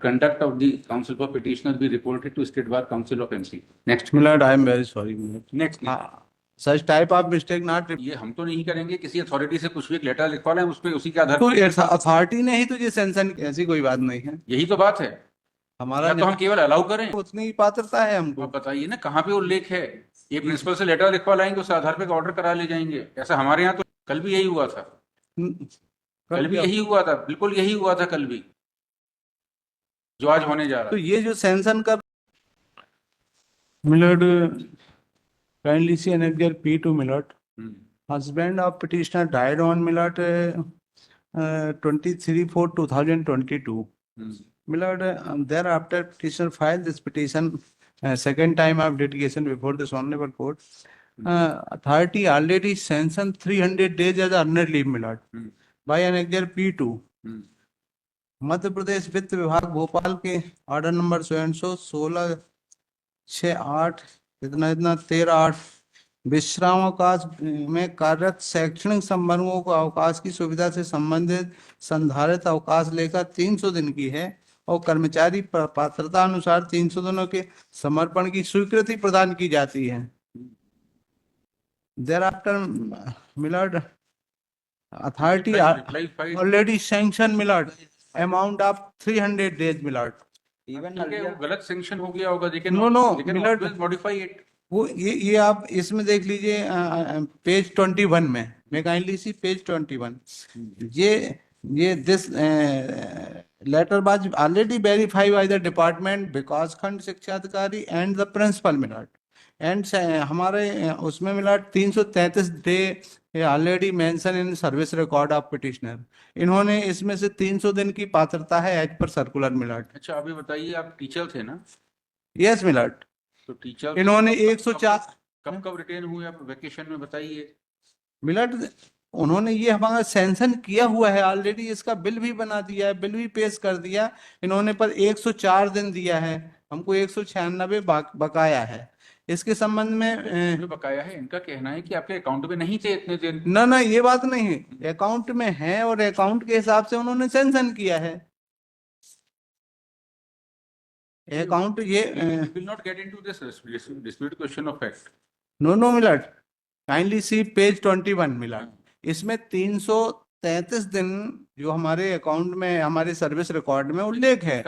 conduct of the counsel for petitioner be reported to State Bar Council of MC. Next. Milord, I am very sorry. Milord. Next. Such type of mistake not. ये हम तो नहीं करेंगे, किसी authority से कुछ भी एक लेटर लिखवा लें, उसपे उसी के आधार तो अथॉरिटी ने ही तुझे सैंक्शन, ऐसी कोई बात नहीं है। यही तो बात है हमारा तो हम केवल अलाउ करें, उतनी ही पात्रता है हमको। आप बताइए ना कहाँ पे उल्लेख है। ये प्रिंसिपल से लेटर लिखवा लाएंगे, उस आधार पे ऑर्डर करा ले जाएंगे। ऐसा हमारे यहाँ तो कल भी यही हुआ था, कल भी यही हुआ था, बिल्कुल यही हुआ था कल भी, जो आज होने जा रहा तो ये जो सैंक्शन कर my lord kindly see annexure P2 my lord husband of petitioner died on Milord 23/4/2022. Milord, thereafter petitioner filed this petition second time of litigation before this honorable court. Authority already sanctioned 300 days as earned leave, Milord, by annexure P2. Madhya Pradesh वित्त विभाग भोपाल के order number 16/6/8 इतना 13/8 विश्राम अवकाश में कार्यरत शैक्षणिक संबंधों को अवकाश की सुविधा से संबंधित संधारित अवकाश लेकर 300 दिन की है और कर्मचारी पात्रता अनुसार 300 दिनों के समर्पण की स्वीकृति प्रदान की जाती है। Thereafter, Milord, authority already sanctioned, Milord, amount of 300 days, Milord. Even गलत सैंक्शन हो गया होगा, लेकिन Milord, modify it. वो ये आप इसमें देख लीजिए पेज 21 में, मैं काइंडली सी पेज 21, ये this letter was already verified by the department विकास खंड शिक्षा अधिकारी and the principal my lord and हमारे उसमें my lord 333 day already mention in service record of petitioner. इन्होंने इसमें से 300 दिन की पात्रता है एज पर सर्कुलर मिलर्ड। अच्छा अभी बताइए, आप टीचर थे ना? यस मिलर्ड। तो टीचर इन्होंने 104 कब रिटेन हुए आप वेकेशन में, बताइए। मिलर्ड, उन्होंने ये हमारा सैंक्शन किया हुआ है ऑलरेडी, इसका बिल भी बना दिया है, बिल भी पेश कर दिया इन्होंने, पर 104 दिन दिया है हमको, 196 बकाया है। इसके संबंध में बकाया है, इनका कहना है कि आपके अकाउंट में नहीं थे इतने दिन। ना ये बात नहीं है, अकाउंट में है और अकाउंट के हिसाब से उन्होंने सैंक्शन किया है अकाउंट। ये will not get into this dispute question of fact. No my lord, kindly see page 21 my lord, इसमें 333 दिन जो हमारे अकाउंट में हमारे सर्विस रिकॉर्ड में उल्लेख है।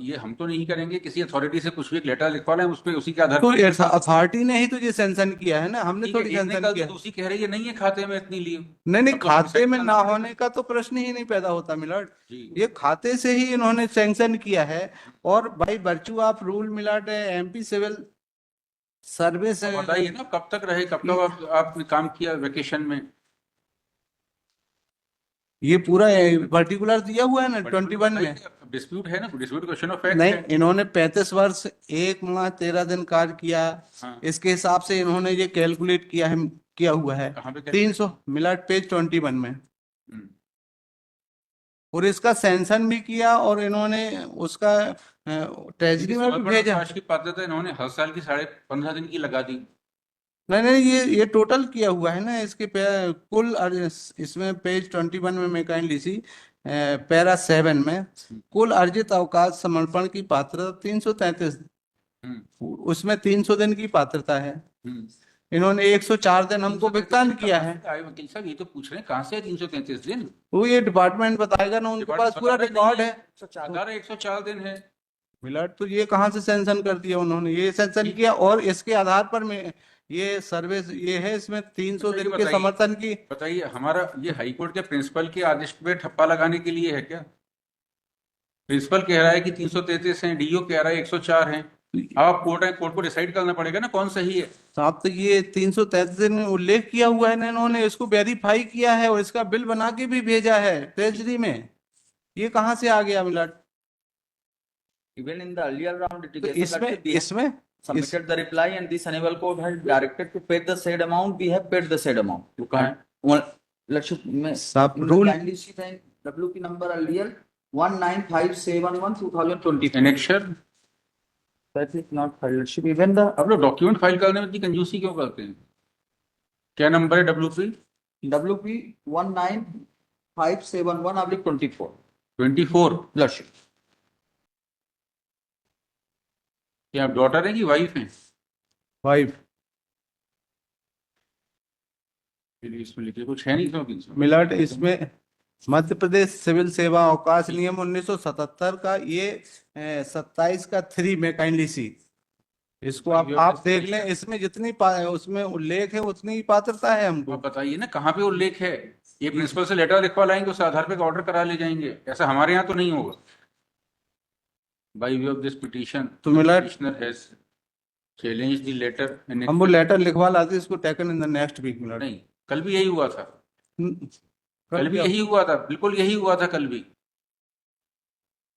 ये हम तो नहीं करेंगे, किसी अथॉरिटी से कुछ भी एक लेटर लिखवा लें, उस पे उसी के आधार तो अथॉरिटी ने ही तुझे सैंक्शन किया है ना, हमने थोड़ी सैंक्शन किया। दूसरी कह रही है नहीं है खाते में इतनी लीव। नहीं खाते में ना होने का तो प्रश्न ही नहीं पैदा होता मिलर्ड, ये खाते से ही इन्होंने सैंक्शन किया है और by virtue of rule my lord MP civil service. बताइए ना कब तक रहे, कब तक आपने काम किया वेकेशन में? ये पूरा पर्टिकुलर दिया हुआ है ना 21 में। डिस्प्यूट है ना, डिस्प्यूट क्वेश्चन ऑफ फैक्ट नहीं है। इन्होंने 35 वर्ष 1 माह 13 दिन कार्य किया। हाँ। इसके हिसाब से इन्होंने ये कैलकुलेट किया हुआ है 300 मिलर्ड पेज 21 में, और इसका सैंक्शन भी किया और इन्होंने उसका ट्रेजरी में भी भेजा। की पात्रता इन्होंने हर साल की 15.5 दिन की लगा दी। नहीं ये टोटल किया हुआ है ना, इसके कुल इसमें पेज 21 में मैं काइंडली सी पैरा 7 में कुल अर्जित अवकाश समर्पण की पात्रता 333, उसमें 300 दिन की पात्रता है। इन्होंने 104 दिन हमको भुगतान किया है। वकील साहब ये तो पूछ रहे हैं कहाँ से 333 दिन? वो ये डिपार्टमेंट बताएगा ना, उनके पास पूरा रिकॉर्ड है। 104 दिन है मिलर्ड, तो ये कहाँ से सैंक्शन कर दिया उन्होंने, ये सैंक्शन किया और इसके आधार पर मैं ये सर्विस ये है, इसमें 300 दिन के समर्थन की। बताइए, हमारा ये हाई कोर्ट के प्रिंसिपल के आदेश पे ठप्पा लगाने के लिए है क्या? प्रिंसिपल कह रहा है कि 333 हैं, डीओ कह रहा है 104 हैं। आप कोर्ट को डिसाइड करना पड़ेगा ना कौन सही है। साहब तो ये 333 दिन में उल्लेख किया हुआ है ना, इन्होंने इसको वेरीफाई किया है और इसका बिल बना के भी भेजा है ट्रेजरी में, ये कहाँ से आ गया मिलर्ड? Even in the earlier round litigation, इसमें submitted the reply and this honorable court had directed to pay the said amount. We have paid the said amount. तो कहाँ? Rule WP number earlier 19571/2020. Annexure That is not filed. Even the अब लोग document file करने में इतनी कंजूसी क्यों करते हैं? क्या नंबर है WP 19571/24. 24 Lordship. क्या आप डॉटर हैं कि वाइफ हैं? वाइफ। चलिए इसमें लिखिए, कुछ है नहीं इसमें कुछ। मिलट इसमें मध्य प्रदेश सिविल सेवा अवकाश नियम 1977 का ये 27 का 3 में काइंडली सी इसको आप देख लें, इसमें जितनी उसमें उल्लेख है उतनी ही पात्रता है हमको। आप बताइए ना कहाँ पे उल्लेख है। ये प्रिंसिपल से लेटर लिखवा लाएंगे, उस आधार पे ऑर्डर करा ले जाएंगे, ऐसा हमारे यहाँ तो नहीं होगा। By way of this petition तो my lord petitioner has challenge the letter. हम वो लेटर लिखवा लाते, इसको taken in the next week my lord. नहीं, कल भी यही हुआ था, कल भी क्या? यही हुआ था, बिल्कुल यही हुआ था कल भी,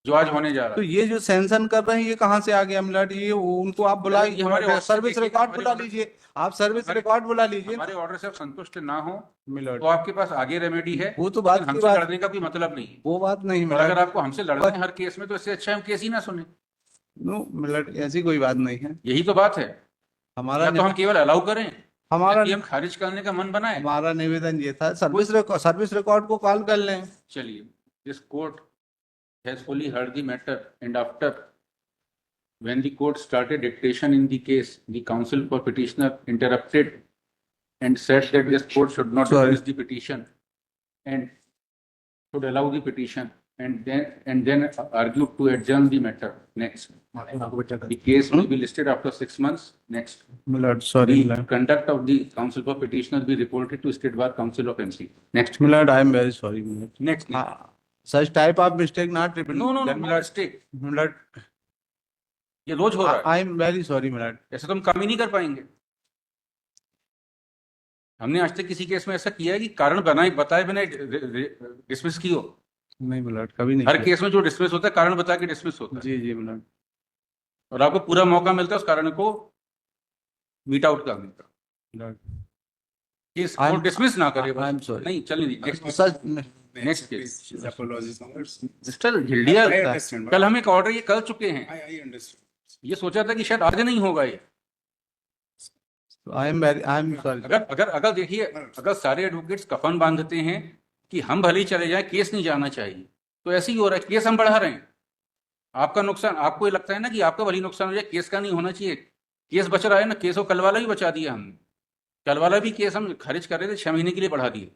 जो आज होने जा रहा तो है। ये जो सैंक्शन कर रहे हैं ये कहाँ से आ गया मिलट? ये उनको आप ये बुलाइए, हमारे order सर्विस से- रिकॉर्ड हमारे बुला order- लीजिए, आप सर्विस हमारे- रिकॉर्ड बुला लीजिए हमारे ऑर्डर से आप संतुष्ट ना हो मिलट। तो आपके पास आगे रेमेडी है, वो तो बात लेकिन की हमसे बात, लड़ने का कोई मतलब नहीं है। वो बात नहीं और अगर मिलट। आपको हमसे लड़ना है हर केस में, तो इससे अच्छा हम केस ही ना सुने। नो मिलट, ऐसी कोई बात नहीं है। यही तो बात है। हमारा या तो हम केवल अलाउ करें, हमारा कि हम खारिज करने का मन बनाए। हमारा निवेदन ये था, सर्विस रिकॉर्ड को कॉल कर लें। चलिए, this court has fully heard the matter, and after when the court started dictation in the case, the counsel for petitioner interrupted and said that this court should not Sorry. dismiss the petition and should allow the petition, and then argued to adjourn the matter. Next, the case will be listed after 6 months. Next, milord sorry the conduct of the counsel for petitioner be reported to State Bar Council of MC. Next, milord, I am very sorry milord. next. Such type of mistake not repeat. No, no, no, no mistake. Milord, ये रोज हो रहा है, I am very sorry milord. ऐसे तो हम काम ही नहीं कर पाएंगे। हमने आज तक किसी केस में ऐसा किया है कि कारण बताए बिना डिसमिस की हो? नहीं मिलट, कभी नहीं हर किया। केस में जो डिसमिस होता है कारण बता के डिसमिस होता है, जी जी मिलट। और आपको पूरा मौका मिलता है उस कारण को मीट आउट करने का। मिलट, केस I'm- को डिसमिस ना करे I am बस। sorry. नहीं, चलिए next such next case. Apologies on that. Mister Jhildiya, I understand. कल हम एक ऑर्डर ये कर चुके हैं, I understand. ये सोचा था कि शायद आज नहीं होगा ये। आई एम सॉरी। अगर अगर अगर देखिए, अगर सारे एडवोकेट्स कफन बांधते हैं कि हम भले ही चले जाएं, केस नहीं जाना चाहिए, तो ऐसे ही हो रहा है, केस हम बढ़ा रहे हैं। आपका नुकसान, आपको ये लगता है ना कि आपका भले नुकसान हो जाए, केस का नहीं होना चाहिए। केस बच रहा है ना, केस को कल वाला भी बचा दिया हमने। कल वाला भी केस हम खारिज कर रहे थे, 6 महीने के लिए बढ़ा दिए।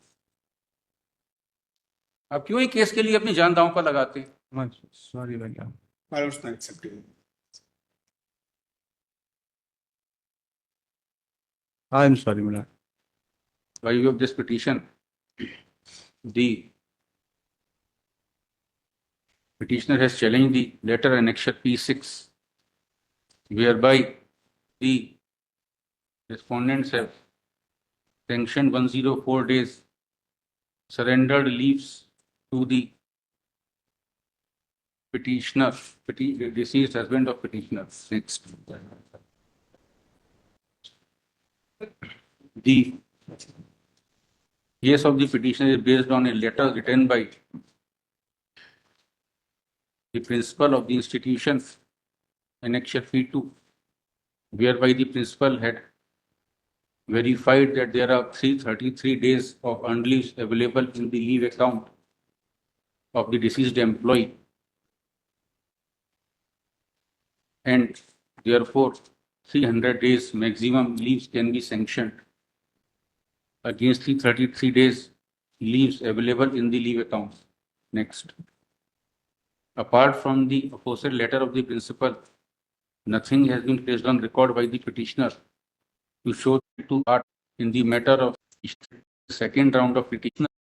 अब क्यों ही केस के लिए अपनी जान दांव पर लगाते हैं? सॉरी भैया। I was not accepting. I am sorry milord. By way of this petition, the petitioner has challenged the letter annexure P6, whereby the respondents have sanctioned 104 days surrendered leaves to the petitioner, deceased husband of petitioner. Next. The case of the petitioner is based on a letter written by the principal of the institution, annexure P2, whereby the principal had verified that there are 333 days of earned leaves available in the leave account of the deceased employee, and therefore 300 days maximum leaves can be sanctioned against the 33 days leaves available in the leave account. Next. Apart from the aforesaid letter of the principal, nothing has been placed on record by the petitioner to show to part in the matter of second round of petitioner